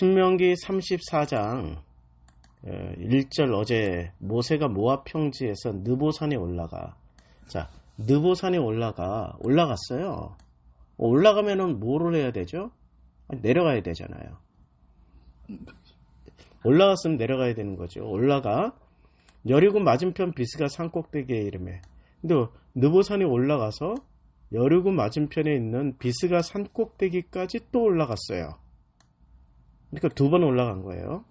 신명기 34장 1절 어제 모세가 모압 평지에서 느보산에 올라가. 자, 느보산에 올라갔어요. 올라가면은 뭐를 해야 되죠? 내려가야 되잖아요. 올라갔으면 내려가야 되는 거죠. 올라가 여리고 맞은편 비스가 산꼭대기에 이르매. 근데 느보산에 올라가서 여리고 맞은편에 있는 비스가 산꼭대기까지 또 올라갔어요. 그러니까 2번 올라간 거예요.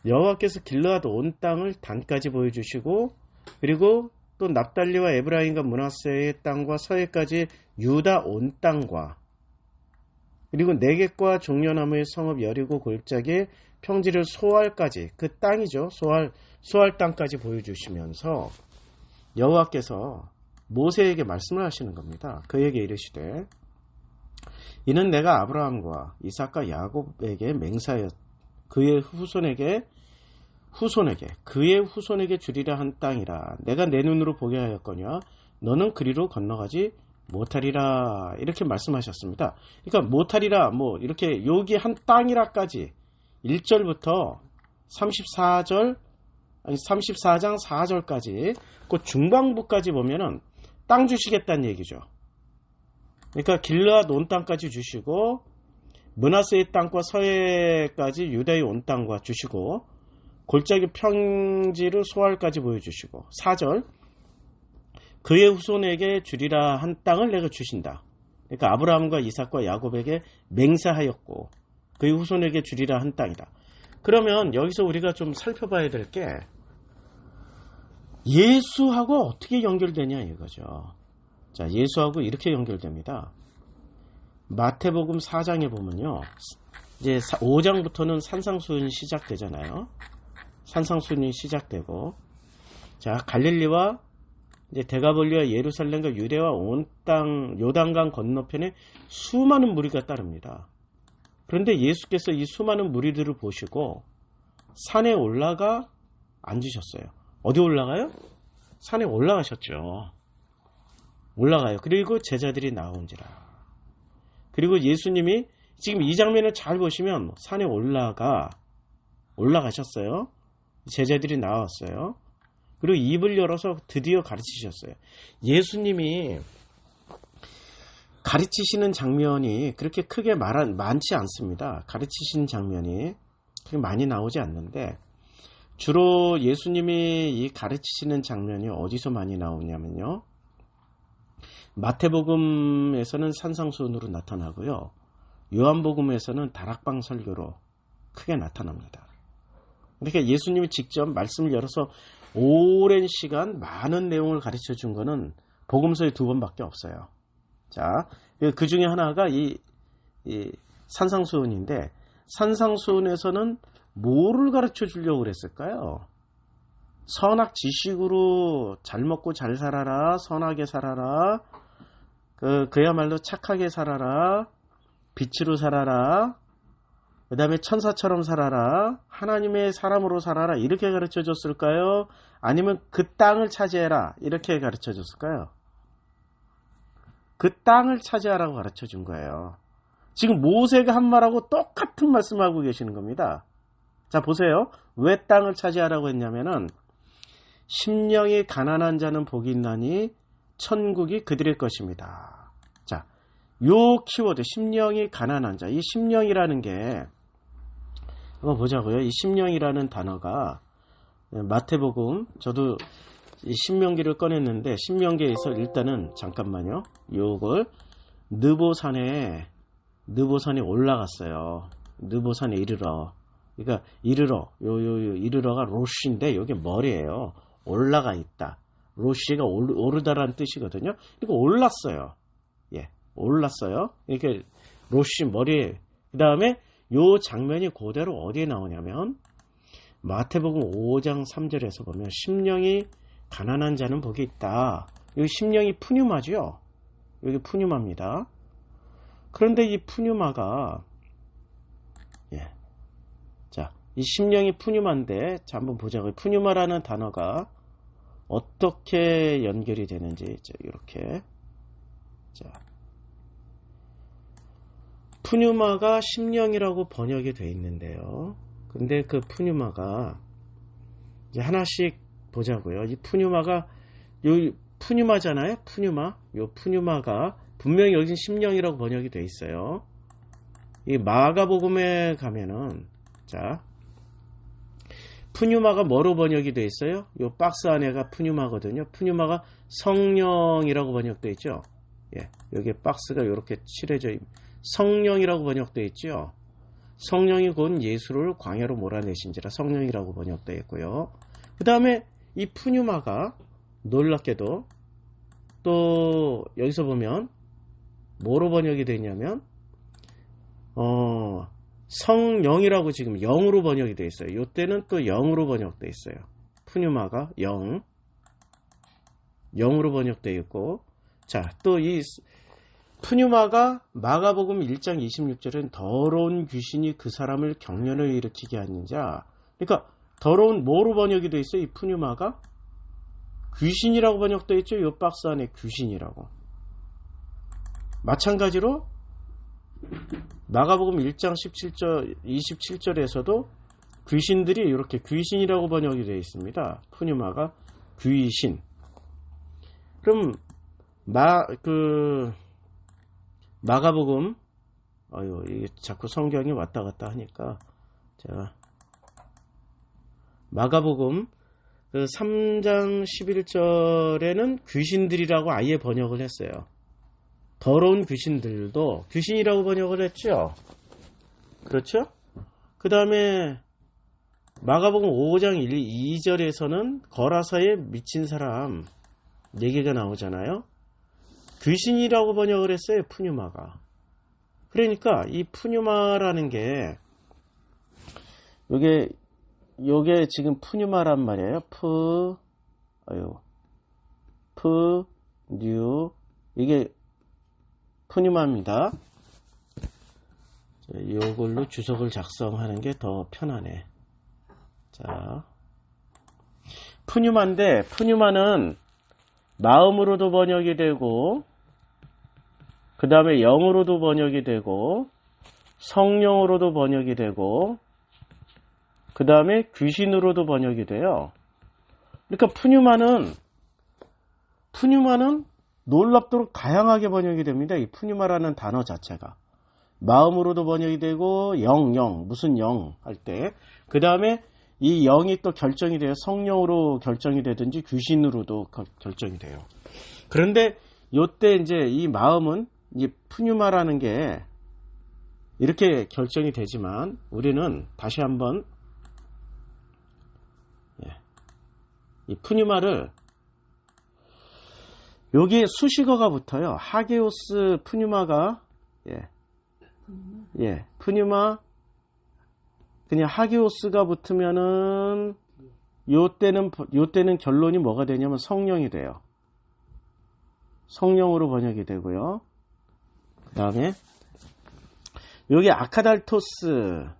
여호와께서 길르앗 온 땅을 단까지 보여주시고, 그리고 또 납달리와 에브라임과 므낫세의 땅과 서해까지 유다 온 땅과, 그리고 네겝과 종려나무의 성읍 여리고 골짜기 평지를 소알까지, 그 땅이죠. 소알 땅까지 보여주시면서 여호와께서 모세에게 말씀을 하시는 겁니다. 그에게 이르시되 이는 내가 아브라함과 이삭과 야곱에게 맹세하였 그의 후손에게 주리라 한 땅이라. 내가 내 눈으로 보게 하였거니와 너는 그리로 건너가지 못하리라. 이렇게 말씀하셨습니다. 그러니까 못하리라, 이렇게 여기 한 땅이라까지 1절부터 34장 4절까지 그 중반부까지 보면은 땅 주시겠다는 얘기죠. 그러니까 길르앗 온 땅까지 주시고, 므낫세의 땅과 서해까지 유다의 온 땅과 주시고, 골짜기 평지를 소알까지 보여주시고, 4절 그의 후손에게 주리라 한 땅을 내가 주신다. 그러니까 아브라함과 이삭과 야곱에게 맹세하였고 그의 후손에게 주리라 한 땅이다. 그러면 여기서 우리가 좀 살펴봐야 될 게 예수하고 어떻게 연결되냐 이거죠. 자, 예수하고 이렇게 연결됩니다. 마태복음 4장에 보면요, 이제 5장부터는 산상수훈이 시작되잖아요. 산상수훈이 시작되고, 자, 갈릴리와 이제 데가볼리와 예루살렘과 유대와 온 땅 요단강 건너편에 수많은 무리가 따릅니다. 그런데 예수께서 이 수많은 무리들을 보시고 산에 올라가 앉으셨어요. 어디 올라가요? 산에 올라가셨죠. 올라가요. 그리고 제자들이 나온지라. 그리고 예수님이 지금 이 장면을 잘 보시면 산에 올라가셨어요. 제자들이 나왔어요. 그리고 입을 열어서 드디어 가르치셨어요. 예수님이 가르치시는 장면이 그렇게 크게 많지 않습니다. 가르치시는 장면이 그렇게 많이 나오지 않는데, 주로 예수님이 이 가르치시는 장면이 어디서 많이 나오냐면요, 마태복음에서는 산상수훈으로 나타나고요, 요한복음에서는 다락방 설교로 크게 나타납니다. 그러니까 예수님이 직접 말씀을 열어서 오랜 시간 많은 내용을 가르쳐 준 거는 복음서에 2번밖에 없어요. 자, 그 중에 하나가 이 산상수훈인데, 산상수훈에서는 뭐를 가르쳐 주려고 그랬을까요? 선악 지식으로 잘 먹고 잘 살아라, 선하게 살아라, 그야말로 착하게 살아라, 빛으로 살아라, 그 다음에 천사처럼 살아라, 하나님의 사람으로 살아라, 이렇게 가르쳐 줬을까요? 아니면 그 땅을 차지해라, 이렇게 가르쳐 줬을까요? 그 땅을 차지하라고 가르쳐 준 거예요. 지금 모세가 한 말하고 똑같은 말씀하고 계시는 겁니다. 자, 보세요. 왜 땅을 차지하라고 했냐면은, 심령이 가난한 자는 복이 있나니 천국이 그들의 것입니다. 자, 요 키워드, 심령이 가난한 자. 이 심령이라는 게, 한번 보자고요. 이 심령이라는 단어가 마태복음, 저도 이 신명기를 꺼냈는데, 신명기에서 일단은 잠깐만요, 요걸 느보산에 올라갔어요. 느보산에 이르러. 그러니까 이르러가 로쉬인데 여기 머리예요. 올라가 있다. 로쉬가 오르다라는 뜻이거든요. 그러니까 올랐어요. 예, 올랐어요. 그러니까 로쉬 머리에. 그 다음에 요 장면이 그대로 어디에 나오냐면 마태복음 5장 3절에서 보면 심령이 가난한 자는 복이 있다. 여기 심령이 푸뉴마죠. 여기 푸뉴마입니다. 그런데 이 푸뉴마가, 예, 자, 이 심령이 푸뉴마인데, 자, 한번 보자고요. 푸뉴마라는 단어가 어떻게 연결이 되는지, 이렇게. 자, 푸뉴마가 심령이라고 번역이 되어 있는데요. 근데 그 푸뉴마가 이제 하나씩 보자고요. 이 푸뉴마가 요 푸뉴마잖아요. 푸뉴마. 요 푸뉴마가 분명히 여기 심령이라고 번역이 되어 있어요. 이 마가복음에 가면은 자 푸뉴마가 뭐로 번역이 되어 있어요? 요 박스 안에가 푸뉴마거든요. 푸뉴마가 성령이라고 번역되어 있죠. 예, 여기 박스가 이렇게 칠해져 성령이라고 번역되어 있죠. 성령이 곧 예수를 광야로 몰아내신지라 성령이라고 번역되어 있고요. 그 다음에 이 푸뉴마가 놀랍게도 또 여기서 보면 뭐로 번역이 되어 있냐면 성령이라고 지금 0으로 번역이 되어 있어요. 이때는 또 0으로 번역되어 있어요. 푸뉴마가 0으로 번역되어 있고, 자, 또 이 푸뉴마가 마가복음 1장 26절은 더러운 귀신이 그 사람을 경련을 일으키게 하는 자. 그러니까 더러운 뭐로 번역이 되어 있어요? 이 푸뉴마가 귀신이라고 번역되어 있죠. 이 박스 안에 귀신이라고. 마찬가지로 마가복음 1장 27절에서도 귀신들이 이렇게 귀신이라고 번역이 되어 있습니다. 푸뉴마가 귀신. 그럼 마가복음 이게 자꾸 성경이 왔다 갔다 하니까 제가 마가복음 3장 11절에는 귀신들이라고 아예 번역을 했어요. 더러운 귀신들도 귀신이라고 번역을 했죠. 그렇죠? 그 다음에 마가복음 5장 2절에서는 거라사에 미친 사람 얘기가 나오잖아요. 귀신이라고 번역을 했어요. 푸뉴마가. 그러니까 이 푸뉴마라는 게 요게 지금 푸뉴마란 말이에요. 이게 푸뉴마입니다. 이걸로 주석을 작성하는 게 더 편하네. 자, 푸뉴마인데 푸뉴마는 마음으로도 번역이 되고 그 다음에 영으로도 번역이 되고 성령으로도 번역이 되고 그 다음에 귀신으로도 번역이 돼요. 그러니까 푸뉴마는 놀랍도록 다양하게 번역이 됩니다. 이 푸뉴마라는 단어 자체가 마음으로도 번역이 되고 영 무슨 영 할 때 그 다음에 이 영이 또 결정이 돼요. 성령으로 결정이 되든지 귀신으로도 결정이 돼요. 그런데 요때 이제 이 마음은 이 푸뉴마라는 게 이렇게 결정이 되지만 우리는 다시 한번 이 푸뉴마를 여기에 수식어가 붙어요. 하게오스 푸뉴마가 푸뉴마 그냥 하게오스가 붙으면은 요때는 결론이 뭐가 되냐면 성령이 돼요. 성령으로 번역이 되고요. 그 다음에 여기 아카달토스가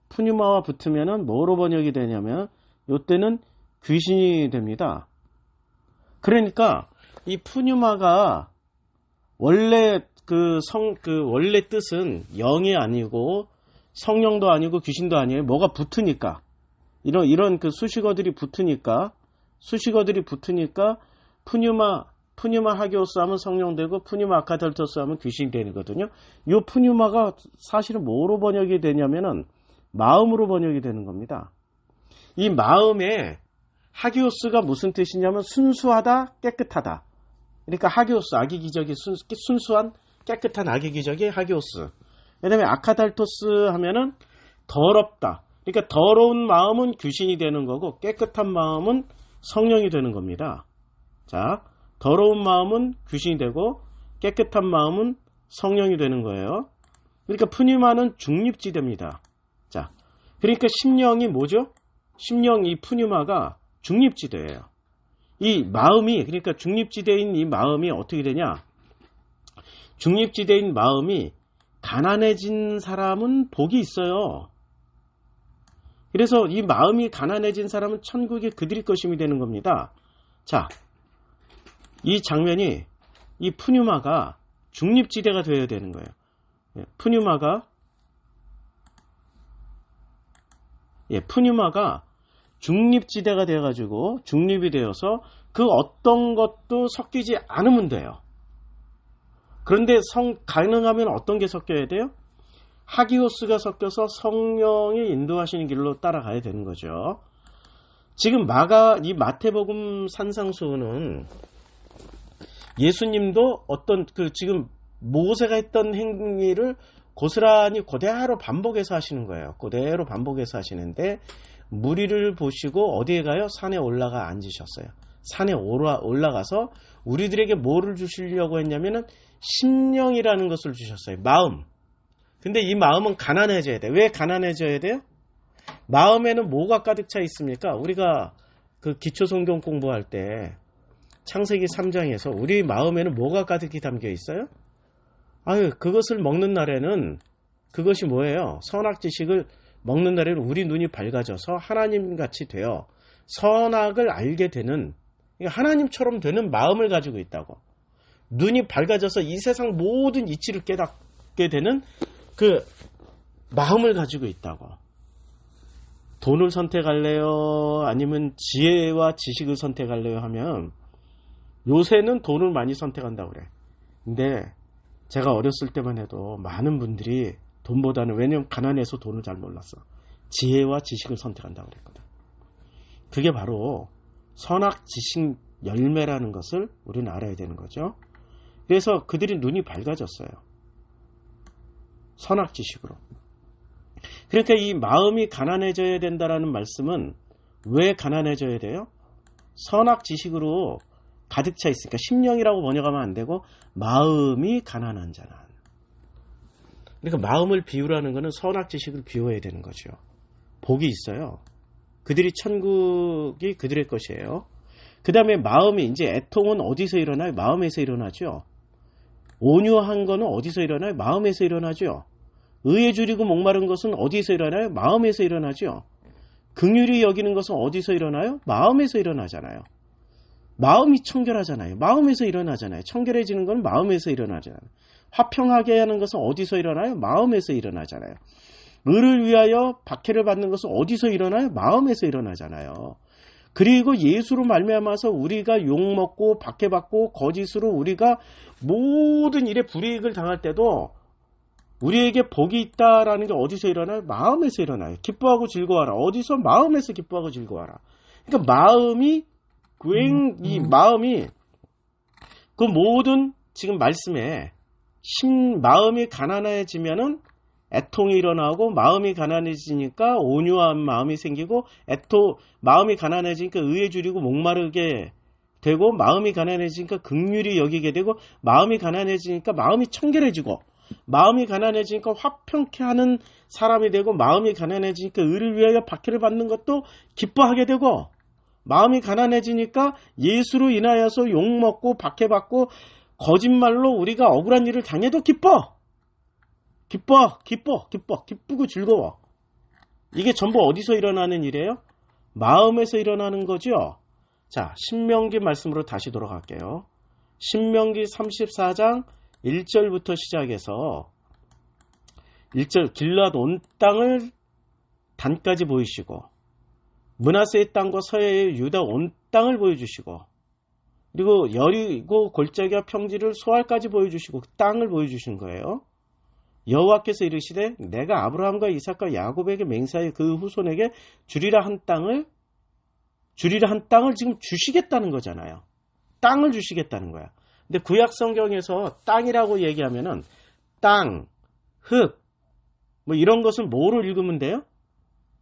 푸뉴마와 붙으면은 뭐로 번역이 되냐면 요때는 귀신이 됩니다. 그러니까 이 푸뉴마가 원래 원래 뜻은 영이 아니고 성령도 아니고 귀신도 아니에요. 뭐가 붙으니까 이런 그 수식어들이 붙으니까 푸뉴마 하게오스 하면 성령 되고 푸뉴마 아카달토스 하면 귀신이 되는 거거든요. 요 푸뉴마가 사실은 뭐로 번역이 되냐면은 마음으로 번역이 되는 겁니다. 이 마음에 하게오스가 무슨 뜻이냐면 순수하다, 깨끗하다. 그러니까 하게오스, 아기 기적이 순수한, 깨끗한 아기 기적이 하게오스. 그 다음에 아카달토스 하면은 더럽다. 그러니까 더러운 마음은 귀신이 되는 거고 깨끗한 마음은 성령이 되는 겁니다. 자, 더러운 마음은 귀신이 되고 깨끗한 마음은 성령이 되는 거예요. 그러니까 푸뉴마는 중립지대입니다. 자, 그러니까 심령이 뭐죠? 심령 이 푸뉴마가 중립지대예요. 이 마음이 그러니까 중립지대인 이 마음이 어떻게 되냐? 중립지대인 마음이 가난해진 사람은 복이 있어요. 그래서 이 마음이 가난해진 사람은 천국의 그들의 것임이 되는 겁니다. 자, 이 장면이 이 푸뉴마가 중립지대가 되어야 되는 거예요. 푸뉴마가 중립지대가 되어가지고 중립이 되어서 그 어떤 것도 섞이지 않으면 돼요. 그런데 가능하면 어떤 게 섞여야 돼요? 하기오스가 섞여서 성령이 인도하시는 길로 따라가야 되는 거죠. 지금 이 마태복음 산상수훈은 예수님도 어떤 지금 모세가 했던 행위를 고스란히 그대로 반복해서 하시는 거예요. 그대로 반복해서 하시는데 무리를 보시고 어디에 가요? 산에 올라가 앉으셨어요. 산에 올라가서 우리들에게 뭐를 주시려고 했냐면은 심령이라는 것을 주셨어요. 마음. 근데 이 마음은 가난해져야 돼. 왜 가난해져야 돼요? 마음에는 뭐가 가득 차 있습니까? 우리가 그 기초성경 공부할 때 창세기 3장에서 우리 마음에는 뭐가 가득히 담겨 있어요? 그것을 먹는 날에는 그것이 뭐예요? 선악지식을 먹는 날에는 우리 눈이 밝아져서 하나님같이 되어 선악을 알게 되는, 하나님처럼 되는 마음을 가지고 있다고. 눈이 밝아져서 이 세상 모든 이치를 깨닫게 되는 그 마음을 가지고 있다고. 돈을 선택할래요? 아니면 지혜와 지식을 선택할래요? 하면 요새는 돈을 많이 선택한다고 그래. 근데 제가 어렸을 때만 해도 많은 분들이 돈보다는, 왜냐면 가난해서 돈을 잘 몰랐어, 지혜와 지식을 선택한다고 그랬거든. 그게 바로 선악 지식 열매라는 것을 우리는 알아야 되는 거죠. 그래서 그들이 눈이 밝아졌어요. 선악 지식으로. 그러니까 이 마음이 가난해져야 된다라는 말씀은 왜 가난해져야 돼요? 선악 지식으로 가득 차 있으니까. 심령이라고 번역하면 안 되고 마음이 가난한 자는. 그러니까 마음을 비우라는 것은 선악 지식을 비워야 되는 거죠. 복이 있어요. 그들이 천국이 그들의 것이에요. 그 다음에 마음이, 이제 애통은 어디서 일어나요? 마음에서 일어나죠. 온유한 거는 어디서 일어나요? 마음에서 일어나죠. 의에 줄이고 목마른 것은 어디서 일어나요? 마음에서 일어나죠. 긍휼히 여기는 것은 어디서 일어나요? 마음에서 일어나잖아요. 마음이 청결하잖아요. 마음에서 일어나잖아요. 청결해지는 건 마음에서 일어나잖아요. 화평하게 하는 것은 어디서 일어나요? 마음에서 일어나잖아요. 의를 위하여 박해를 받는 것은 어디서 일어나요? 마음에서 일어나잖아요. 그리고 예수로 말미암아서 우리가 욕먹고 박해받고 거짓으로 우리가 모든 일에 불이익을 당할 때도 우리에게 복이 있다라는 게 어디서 일어나요? 마음에서 일어나요. 기뻐하고 즐거워하라. 어디서? 마음에서 기뻐하고 즐거워하라. 그러니까 마음이 이 마음이 그 모든 지금 말씀에 마음이 가난해지면은 애통이 일어나고, 마음이 가난해지니까 온유한 마음이 생기고, 마음이 가난해지니까 의에 줄이고 목마르게 되고, 마음이 가난해지니까 긍휼히 여기게 되고, 마음이 가난해지니까 마음이 청결해지고, 마음이 가난해지니까 화평케 하는 사람이 되고, 마음이 가난해지니까 의를 위하여 박해를 받는 것도 기뻐하게 되고, 마음이 가난해지니까 예수로 인하여서 욕먹고 박해받고 거짓말로 우리가 억울한 일을 당해도 기쁘고 즐거워. 이게 전부 어디서 일어나는 일이에요? 마음에서 일어나는 거죠. 자, 신명기 말씀으로 다시 돌아갈게요. 신명기 34장 1절부터 시작해서 1절, 길앗 온 땅을 단까지 보이시고, 므낫세의 땅과 서해의 유다 온 땅을 보여주시고, 그리고 여리고 골짜기와 평지를 소알까지 보여주시고 그 땅을 보여주신 거예요. 여호와께서 이르시되 내가 아브라함과 이삭과 야곱에게 맹세하여 그 후손에게 주리라 한 땅을 지금 주시겠다는 거잖아요. 땅을 주시겠다는 거야. 근데 구약 성경에서 땅이라고 얘기하면은 땅, 흙, 뭐 이런 것은 뭐로 읽으면 돼요?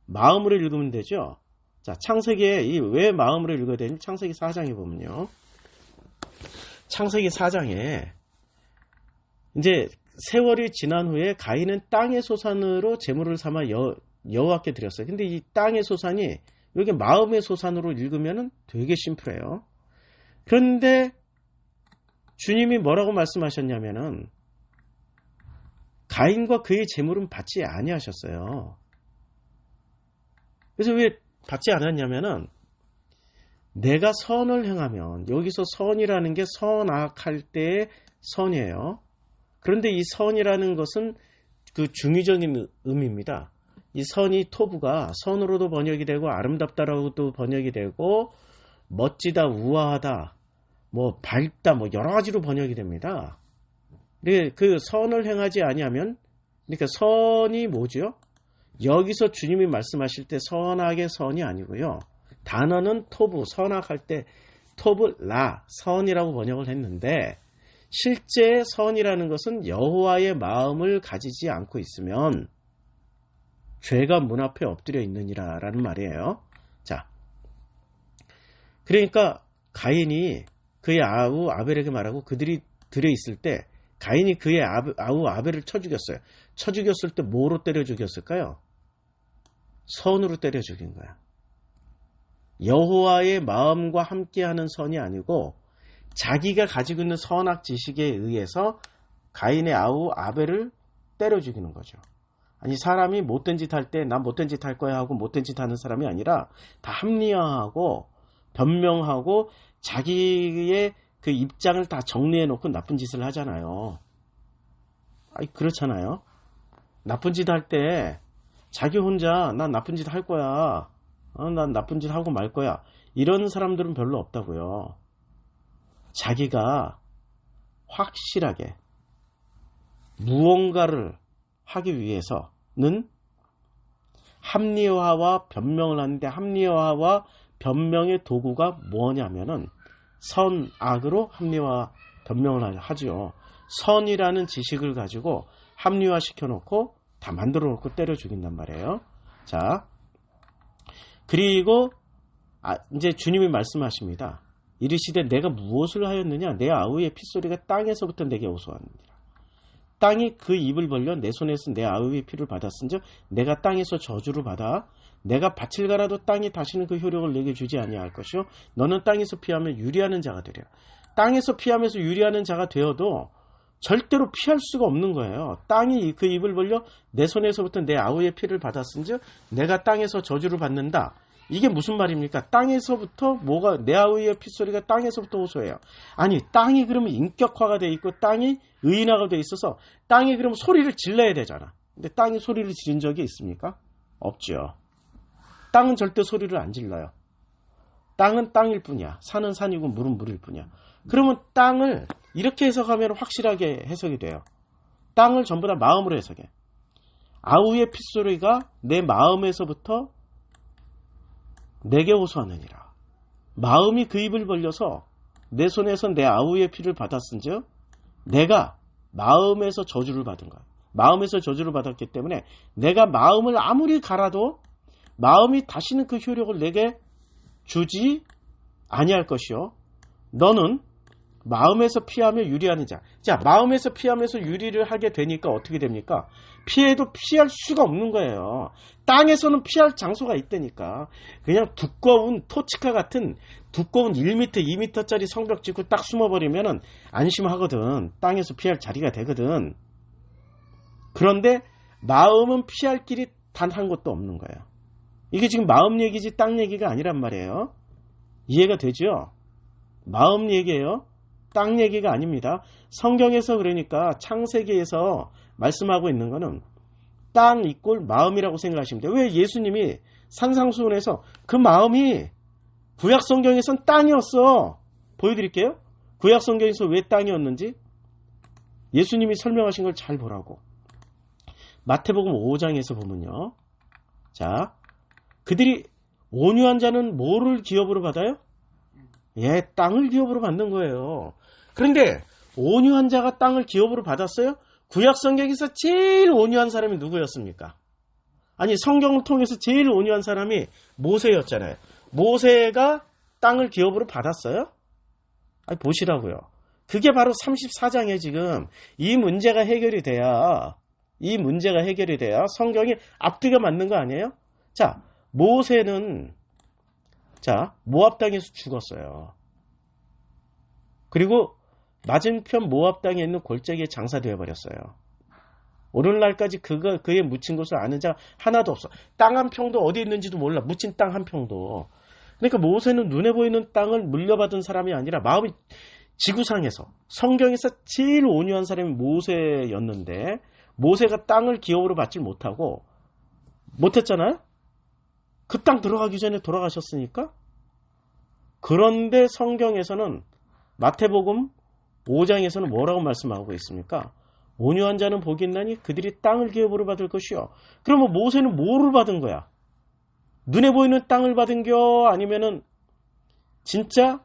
마음으로 읽으면 되죠. 자, 창세기에 왜 마음으로 읽어야 되는지 창세기 4장에 보면요. 창세기 4장에 이제 세월이 지난 후에 가인은 땅의 소산으로 제물을 삼아 여호와께 드렸어요. 근데 이 땅의 소산이 여기 마음의 소산으로 읽으면 되게 심플해요. 그런데 주님이 뭐라고 말씀하셨냐면은 가인과 그의 제물은 받지 아니하셨어요. 그래서 왜 받지 않았냐면은 내가 선을 행하면, 여기서 선이라는 게 선악할 때의 선이에요. 그런데 이 선이라는 것은 그 중의적인 의미입니다. 이 선이 토부가 선으로도 번역이 되고 아름답다라고도 번역이 되고 멋지다, 우아하다, 뭐 밝다, 뭐 여러 가지로 번역이 됩니다. 그 선을 행하지 아니하면, 그러니까 선이 뭐죠? 여기서 주님이 말씀하실 때 선악의 선이 아니고요. 단어는 토부, 선악할 때 토부 라, 선이라고 번역을 했는데 실제 선이라는 것은 여호와의 마음을 가지지 않고 있으면 죄가 문 앞에 엎드려 있느니라 라는 말이에요. 자, 그러니까 가인이 그의 아우 아벨에게 말하고 그들이 들에 있을 때 가인이 그의 아우 아벨을 쳐 죽였어요. 쳐 죽였을 때 뭐로 때려 죽였을까요? 선으로 때려 죽인 거야. 여호와의 마음과 함께하는 선이 아니고 자기가 가지고 있는 선악 지식에 의해서 가인의 아우 아벨을 때려 죽이는 거죠. 아니 사람이 못된 짓 할 때 난 못된 짓 할 거야 하고 못된 짓 하는 사람이 아니라 다 합리화하고 변명하고 자기의 그 입장을 다 정리해 놓고 나쁜 짓을 하잖아요. 아니 그렇잖아요. 나쁜 짓 할 때 자기 혼자 난 나쁜 짓 할 거야. 난 나쁜 짓 하고 말 거야. 이런 사람들은 별로 없다고요. 자기가 확실하게 무언가를 하기 위해서는 합리화와 변명을 하는데 합리화와 변명의 도구가 뭐냐면은 선악으로 합리화 변명을 하죠. 선이라는 지식을 가지고 합리화 시켜놓고 다 만들어 놓고 때려 죽인단 말이에요. 자, 그리고 이제 주님이 말씀하십니다. 이르시되 내가 무엇을 하였느냐? 내 아우의 핏소리가 땅에서부터 내게 호소하느니라. 땅이 그 입을 벌려 내 손에서 내 아우의 피를 받았은즉 내가 땅에서 저주를 받아 내가 밭을 갈아도 땅이 다시는 그 효력을 내게 주지 아니할 것이요 너는 땅에서 피하면 유리하는 자가 되리라. 땅에서 피하면서 유리하는 자가 되어도 절대로 피할 수가 없는 거예요. 땅이 그 입을 벌려 내 손에서부터 내 아우의 피를 받았은즉 내가 땅에서 저주를 받는다. 이게 무슨 말입니까? 땅에서부터 뭐가 내 아우의 핏소리가 땅에서부터 호소해요. 아니 땅이 그러면 인격화가 돼 있고 땅이 의인화가 돼 있어서 땅이 그러면 소리를 질러야 되잖아. 근데 땅이 소리를 지른 적이 있습니까? 없죠. 땅은 절대 소리를 안 질러요. 땅은 땅일 뿐이야. 산은 산이고 물은 물일 뿐이야. 그러면 땅을 이렇게 해석하면 확실하게 해석이 돼요. 땅을 전부 다 마음으로 해석해. 아우의 핏소리가 내 마음에서부터 내게 호소하느니라. 마음이 그 입을 벌려서 내 손에서 내 아우의 피를 받았은즉 내가 마음에서 저주를 받은 거야. 마음에서 저주를 받았기 때문에 내가 마음을 아무리 갈아도 마음이 다시는 그 효력을 내게 주지 아니할 것이요. 너는 마음에서 피하며 유리하는 자. 자, 마음에서 피하면서 유리를 하게 되니까 어떻게 됩니까? 피해도 피할 수가 없는 거예요. 땅에서는 피할 장소가 있다니까. 그냥 두꺼운 토치카 같은 두꺼운 1m, 2m짜리 성벽 짓고 딱 숨어버리면 안심하거든. 땅에서 피할 자리가 되거든. 그런데 마음은 피할 길이 단 한 곳도 없는 거예요. 이게 지금 마음 얘기지 땅 얘기가 아니란 말이에요. 이해가 되죠? 마음 얘기예요. 땅 얘기가 아닙니다. 성경에서 그러니까 창세기에서 말씀하고 있는 거는 땅 이꼴 마음이라고 생각하시면 돼요. 왜 예수님이 산상수훈에서 그 마음이 구약 성경에선 땅이었어. 보여드릴게요. 구약 성경에서 왜 땅이었는지 예수님이 설명하신 걸 잘 보라고. 마태복음 5장에서 보면요. 자, 그들이 온유한 자는 뭐를 기업으로 받아요? 예, 땅을 기업으로 받는 거예요. 그런데 온유한 자가 땅을 기업으로 받았어요? 구약 성경에서 제일 온유한 사람이 누구였습니까? 아니 성경을 통해서 제일 온유한 사람이 모세였잖아요. 모세가 땅을 기업으로 받았어요? 아니 보시라고요. 그게 바로 34장에 지금 이 문제가 해결이 돼야 성경이 앞뒤가 맞는 거 아니에요? 자, 모세는 모압 땅에서 죽었어요. 그리고 맞은편 모압 땅에 있는 골짜기에 장사되어 버렸어요. 오늘날까지 그에 묻힌 것을 아는 자 하나도 없어. 땅 한 평도 어디 있는지도 몰라. 묻힌 땅 한 평도. 그러니까 모세는 눈에 보이는 땅을 물려받은 사람이 아니라 마음이 지구상에서 성경에서 제일 온유한 사람이 모세였는데 모세가 땅을 기업으로 받지 못했잖아요. 그 땅 들어가기 전에 돌아가셨으니까. 그런데 성경에서는 마태복음 5장에서는 뭐라고 말씀하고 있습니까? 온유한 자는 복이 있나니 그들이 땅을 기업으로 받을 것이요. 그러면 모세는 뭐를 받은 거야? 눈에 보이는 땅을 받은겨? 아니면은 진짜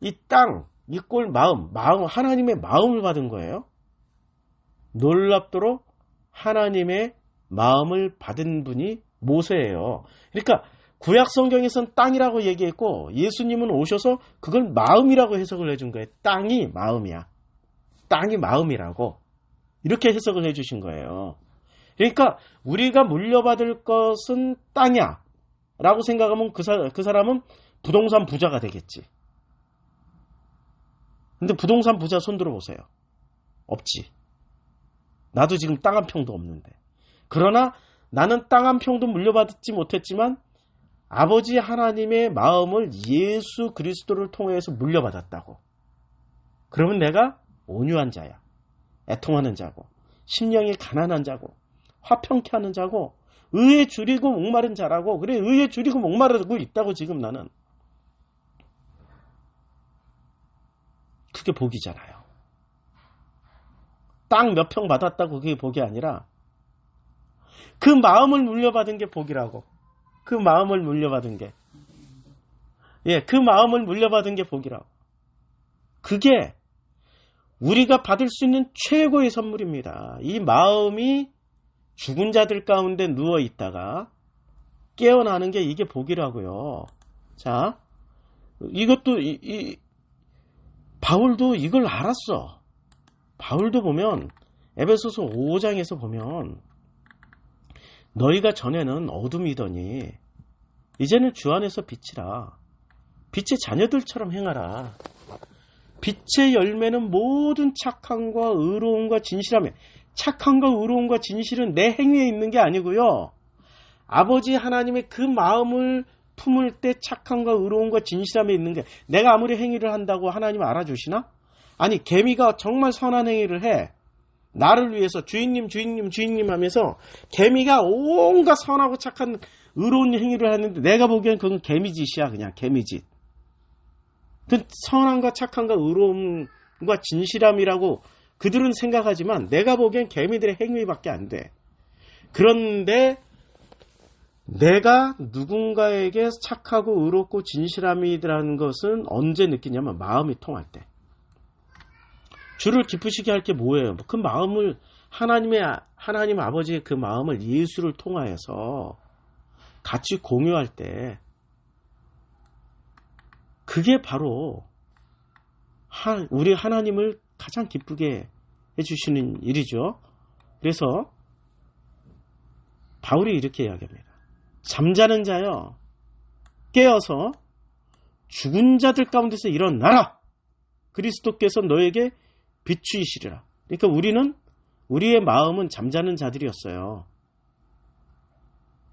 이 땅, 이 꼴 마음, 하나님의 마음을 받은 거예요? 놀랍도록 하나님의 마음을 받은 분이 모세예요. 그러니까 구약 성경에서는 땅이라고 얘기했고 예수님은 오셔서 그걸 마음이라고 해석을 해준 거예요. 땅이 마음이야. 땅이 마음이라고 이렇게 해석을 해주신 거예요. 그러니까 우리가 물려받을 것은 땅이야 라고 생각하면 그 사람은 부동산 부자가 되겠지. 근데 부동산 부자 손 들어보세요. 없지. 나도 지금 땅 한 평도 없는데. 그러나 나는 땅 한 평도 물려받지 못했지만 아버지 하나님의 마음을 예수 그리스도를 통해서 물려받았다고. 그러면 내가 온유한 자야. 애통하는 자고 심령이 가난한 자고 화평케 하는 자고 의에 줄이고 목마른 자라고. 그래, 의에 줄이고 목마르고 있다고. 지금 나는 그게 복이잖아요. 땅 몇 평 받았다고 그게 복이 아니라 그 마음을 물려받은 게 복이라고. 그 마음을 물려받은 게, 그 마음을 물려받은 게 복이라고. 그게 우리가 받을 수 있는 최고의 선물입니다. 이 마음이 죽은 자들 가운데 누워 있다가 깨어나는 게 이게 복이라고요. 자, 이것도 바울도 이걸 알았어. 바울도 보면 에베소서 5장에서 보면 너희가 전에는 어둠이더니 이제는 주 안에서 빛이라. 빛의 자녀들처럼 행하라. 빛의 열매는 모든 착함과 의로움과 진실함에. 착함과 의로움과 진실은 내 행위에 있는 게 아니고요. 아버지 하나님의 그 마음을 품을 때 착함과 의로움과 진실함에 있는 게. 내가 아무리 행위를 한다고 하나님 알아주시나? 아니, 개미가 정말 선한 행위를 해. 나를 위해서 주인님 하면서 개미가 온갖 선하고 착한 의로운 행위를 하는데 내가 보기엔 그건 개미짓이야. 그냥 개미짓. 그 선함과 착함과 의로움과 진실함이라고 그들은 생각하지만 내가 보기엔 개미들의 행위밖에 안 돼. 그런데 내가 누군가에게 착하고 의롭고 진실함이라는 것은 언제 느끼냐면 마음이 통할 때. 주를 기쁘시게 할 게 뭐예요? 그 마음을 하나님 아버지의 그 마음을 예수를 통하여서 같이 공유할 때 그게 바로 우리 하나님을 가장 기쁘게 해주시는 일이죠. 그래서 바울이 이렇게 이야기합니다. 잠자는 자여 깨어서 죽은 자들 가운데서 일어나라. 그리스도께서 너에게 비추이시리라. 그러니까 우리의 마음은 잠자는 자들이었어요.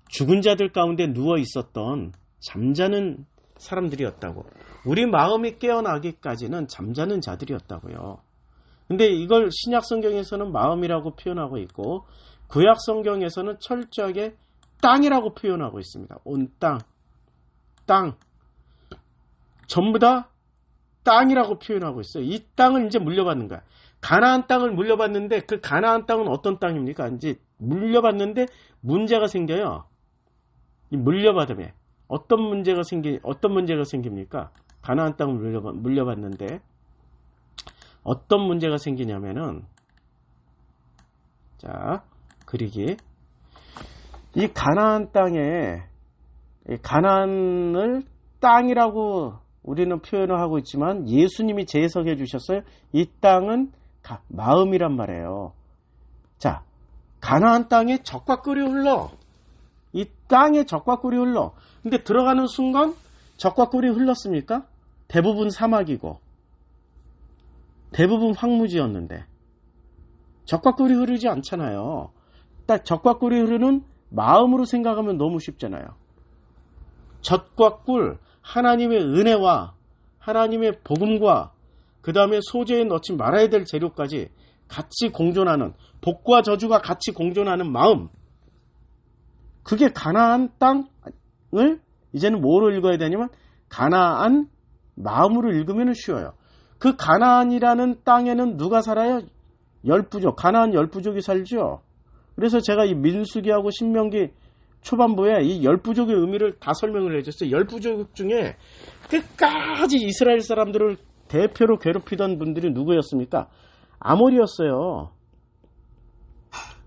죽은 자들 가운데 누워 있었던 잠자는 사람들이었다고. 우리 마음이 깨어나기까지는 잠자는 자들이었다고요. 근데 이걸 신약 성경에서는 마음이라고 표현하고 있고 구약 성경에서는 철저하게 땅이라고 표현하고 있습니다. 온 땅. 전부 다 땅이라고 표현하고 있어요. 이 땅을 이제 물려받는 거야. 가나안 땅을 물려받는데 그 가나안 땅은 어떤 땅입니까? 이제 물려받는데 문제가 생겨요. 이 물려받음에 어떤 문제가 생깁니까? 가나안 땅을 물려받는데 어떤 문제가 생기냐면은 자, 그리기. 이 가나안 땅에 가나안을 땅이라고 우리는 표현을 하고 있지만 예수님이 재해석해 주셨어요. 이 땅은 마음이란 말이에요. 자, 가나안 땅에 젖과 꿀이 흘러. 이 땅에 젖과 꿀이 흘러. 근데 들어가는 순간 젖과 꿀이 흘렀습니까? 대부분 사막이고 대부분 황무지였는데 젖과 꿀이 흐르지 않잖아요. 딱 젖과 꿀이 흐르는 마음으로 생각하면 너무 쉽잖아요. 젖과 꿀, 하나님의 은혜와 하나님의 복음과 그 다음에 소재에 넣지 말아야 될 재료까지 같이 공존하는, 복과 저주가 같이 공존하는 마음, 그게 가나안 땅을 이제는 뭐로 읽어야 되냐면 가나안 마음으로 읽으면 쉬워요. 그 가나안이라는 땅에는 누가 살아요? 열부족, 가나안 열부족이 살죠. 그래서 제가 이 민수기하고 신명기 초반부에 이 열부족의 의미를 다 설명을 해줬어요. 열부족 중에 끝까지 이스라엘 사람들을 대표로 괴롭히던 분들이 누구였습니까? 아모리였어요.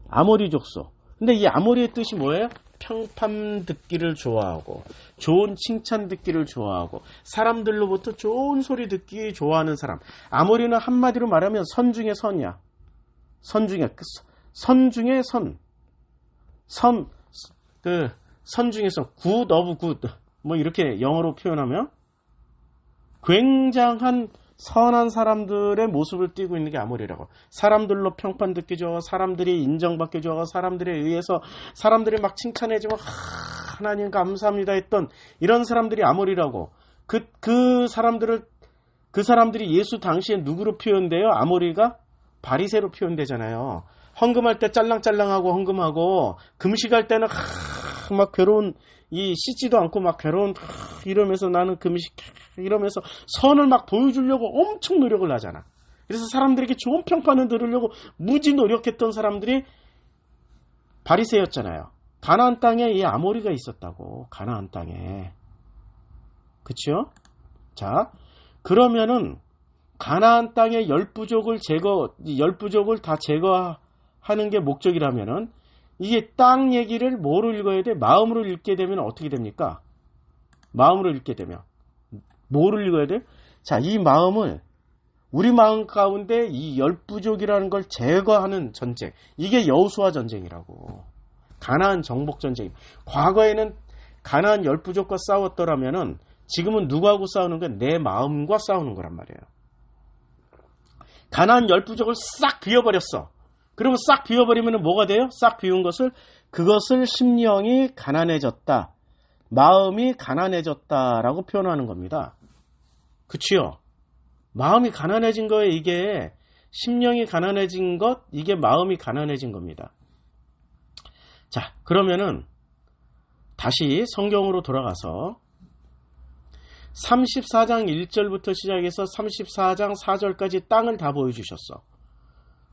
아모리 족속. 근데 이 아모리의 뜻이 뭐예요? 평판 듣기를 좋아하고, 좋은 칭찬 듣기를 좋아하고, 사람들로부터 좋은 소리 듣기 좋아하는 사람. 아모리는 한마디로 말하면 선 중에 선이야. 선 중에 선. 선 중에서 good of good, 뭐 이렇게 영어로 표현하면 굉장한 선한 사람들의 모습을 띠고 있는 게 아모리라고. 사람들로 평판 듣기 좋아, 사람들이 인정받기 좋아, 사람들에 의해서 사람들이 막 칭찬해주면 하나님 감사합니다 했던 이런 사람들이 아모리라고. 그 사람들이 예수 당시에 누구로 표현돼요? 아모리가 바리새로 표현되잖아요. 헌금할 때 짤랑짤랑하고 헌금하고, 금식할 때는 막 괴로운, 씻지도 않고 막 괴로운 이러면서 나는 금식 이러면서 선을 막 보여주려고 엄청 노력을 하잖아. 그래서 사람들에게 좋은 평판을 들으려고 무지 노력했던 사람들이 바리새였잖아요. 가나안 땅에 이 아모리가 있었다고. 가나안 땅에. 그쵸? 자, 그러면은 가나안 땅의 열부족을 다 제거하는 게 목적이라면은, 이게 땅 얘기를 뭐로 읽어야 돼? 마음으로 읽게 되면 어떻게 됩니까? 마음으로 읽게 되면 뭐를 읽어야 돼? 자, 이 마음을, 우리 마음 가운데 이 열부족이라는 걸 제거하는 전쟁, 이게 여호수아 전쟁이라고. 가나안 정복 전쟁. 과거에는 가나안 열부족과 싸웠더라면은 지금은 누구하고 싸우는 거야? 내 마음과 싸우는 거란 말이에요. 가나안 열부족을 싹 비워버렸어. 그러면 싹 비워버리면 뭐가 돼요? 싹 비운 그것을 심령이 가난해졌다, 마음이 가난해졌다라고 표현하는 겁니다. 그치요? 마음이 가난해진 거에 이게 심령이 가난해진 것, 이게 마음이 가난해진 겁니다. 자, 그러면은 다시 성경으로 돌아가서 34장 1절부터 시작해서 34장 4절까지 땅을 다 보여주셨어.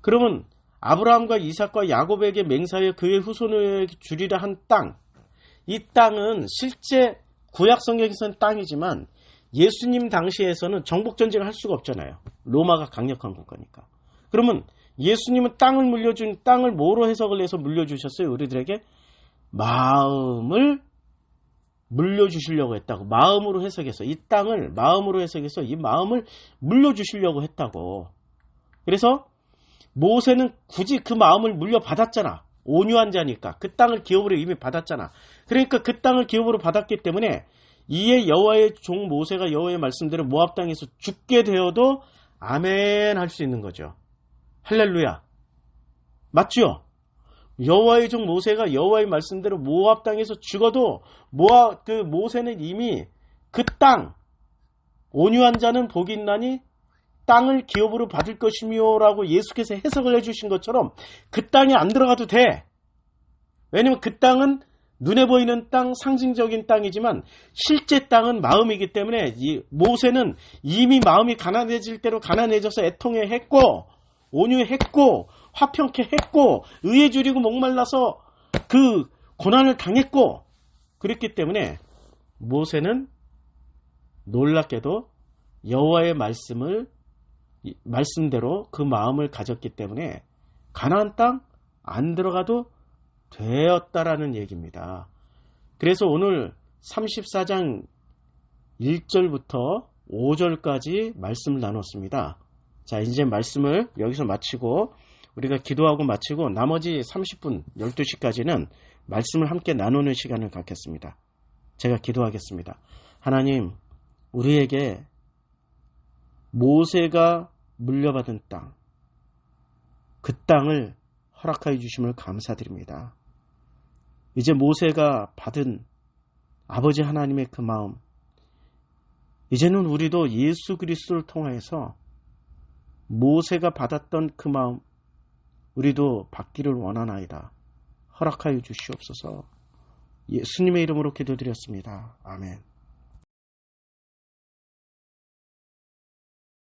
그러면 아브라함과 이삭과 야곱에게 맹세하여 그의 후손에게 주리라 한 땅, 이 땅은 실제 구약 성경에서는 땅이지만 예수님 당시에서는 정복전쟁을 할 수가 없잖아요. 로마가 강력한 국가니까. 그러면 예수님은 땅을 뭐로 해석을 해서 물려주셨어요? 우리들에게 마음을 물려주시려고 했다고. 마음으로 해석해서, 이 땅을 마음으로 해석해서 이 마음을 물려주시려고 했다고. 그래서 모세는 굳이 그 마음을 물려받았잖아. 온유한 자니까. 그 땅을 기업으로 이미 받았잖아. 그러니까 그 땅을 기업으로 받았기 때문에 이에 여호와의 종 모세가 여호와의 말씀대로 모압 땅에서 죽게 되어도 아멘 할 수 있는 거죠. 할렐루야. 맞죠? 여호와의 종 모세가 여호와의 말씀대로 모압 땅에서 죽어도 모세는 이미 그 땅, 온유한 자는 복이 있나니 땅을 기업으로 받을 것이며 라고 예수께서 해석을 해주신 것처럼 그 땅에 안 들어가도 돼. 왜냐면 그 땅은 눈에 보이는 땅, 상징적인 땅이지만 실제 땅은 마음이기 때문에 모세는 이미 마음이 가난해질 대로 가난해져서 애통해 했고, 온유했고, 화평케 했고, 의에 줄이고 목말라서 그 고난을 당했고, 그랬기 때문에 모세는 놀랍게도 여호와의 말씀대로 그 마음을 가졌기 때문에 가나안 땅 안 들어가도 되었다라는 얘기입니다. 그래서 오늘 34장 1절부터 5절까지 말씀을 나눴습니다. 자, 이제 말씀을 여기서 마치고 우리가 기도하고 마치고 나머지 30분 12시까지는 말씀을 함께 나누는 시간을 갖겠습니다. 제가 기도하겠습니다. 하나님, 우리에게 모세가 물려받은 땅, 그 땅을 허락하여 주심을 감사드립니다. 이제 모세가 받은 아버지 하나님의 그 마음, 이제는 우리도 예수 그리스도를 통해서 모세가 받았던 그 마음 우리도 받기를 원하나이다. 허락하여 주시옵소서. 예수님의 이름으로 기도드렸습니다. 아멘.